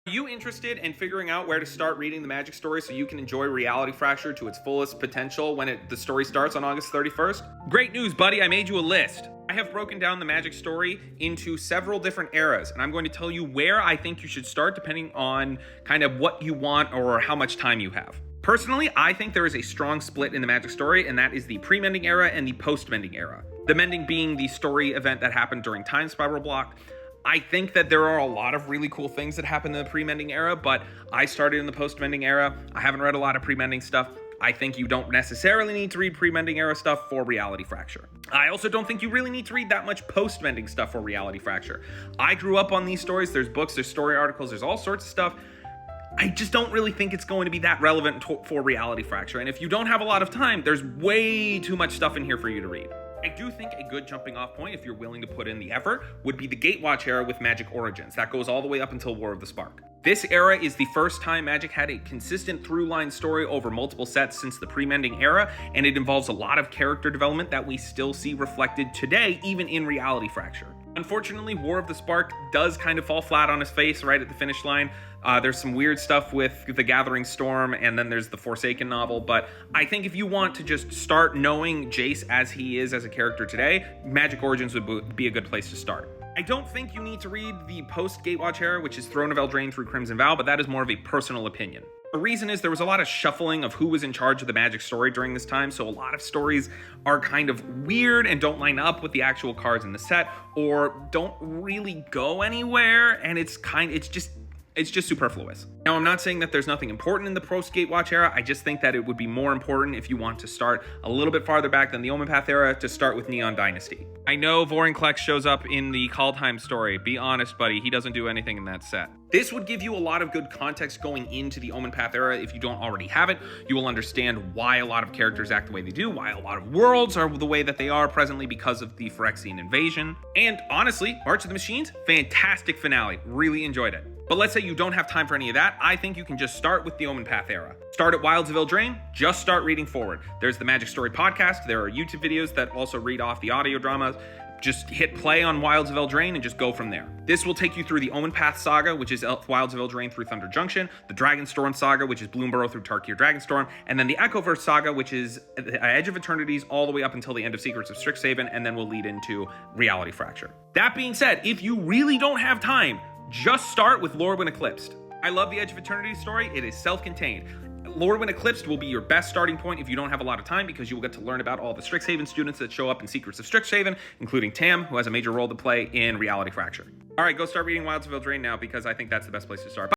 Are you interested in figuring out where to start reading the Magic story so you can enjoy Reality Fracture to its fullest potential when the story starts on August 31st? Great news, buddy, I made you a list. I have broken down the Magic story into several different eras, and I'm going to tell you where I think you should start depending on kind of what you want or how much time you have. Personally, I think there is a strong split in the Magic story, and that is the pre-mending era and the post-mending era. The mending being the story event that happened during Time Spiral Block. I think that there are a lot of really cool things that happened in the pre-mending era, but I started in the post-mending era. I haven't read a lot of pre-mending stuff. I think you don't necessarily need to read pre-mending era stuff for Reality Fracture. I also don't think you really need to read that much post-mending stuff for Reality Fracture. I grew up on these stories. There's books, there's story articles, there's all sorts of stuff. I just don't really think it's going to be that relevant for Reality Fracture. And if you don't have a lot of time, there's way too much stuff in here for you to read. I do think a good jumping off point, if you're willing to put in the effort, would be the Gatewatch era with Magic Origins. That goes all the way up until War of the Spark. This era is the first time Magic had a consistent through-line story over multiple sets since the pre-mending era, and it involves a lot of character development that we still see reflected today, even in Reality Fracture. Unfortunately, War of the Spark does kind of fall flat on his face right at the finish line. There's some weird stuff with the Gathering Storm, and then there's the Forsaken novel, but I think if you want to just start knowing Jace as he is as a character today, Magic Origins would be a good place to start. I don't think you need to read the post-Gatewatch era, which is Throne of Eldraine through Crimson Vow, but that is more of a personal opinion. The reason is there was a lot of shuffling of who was in charge of the Magic story during this time, so a lot of stories are kind of weird and don't line up with the actual cards in the set, or don't really go anywhere, and it's just superfluous. Now, I'm not saying that there's nothing important in the post-Gatewatch era. I just think that it would be more important if you want to start a little bit farther back than the Omen Path era to start with Neon Dynasty. I know Vorinclex shows up in the Kaldheim story. Be honest, buddy, he doesn't do anything in that set. This would give you a lot of good context going into the Omen Path era if you don't already have it. You will understand why a lot of characters act the way they do, why a lot of worlds are the way that they are presently because of the Phyrexian invasion. And honestly, March of the Machines, fantastic finale. Really enjoyed it. But let's say you don't have time for any of that. I think you can just start with the Omen Path era. Start at Wilds of Eldraine, just start reading forward. There's the Magic Story podcast. There are YouTube videos that also read off the audio dramas. Just hit play on Wilds of Eldraine and just go from there. This will take you through the Omen Path saga, which is Wilds of Eldraine through Thunder Junction, the Dragonstorm saga, which is Bloomburrow through Tarkir Dragonstorm, and then the Echoverse saga, which is Edge of Eternities all the way up until the end of Secrets of Strixhaven, and then we'll lead into Reality Fracture. That being said, if you really don't have time, just start with Lorwyn Eclipsed. I love the Edge of Eternity story. It is self-contained. Lorwyn Eclipsed will be your best starting point if you don't have a lot of time, because you will get to learn about all the Strixhaven students that show up in Secrets of Strixhaven, including Tam, who has a major role to play in Reality Fracture. All right, go start reading Wilds of Eldraine now, because I think that's the best place to start.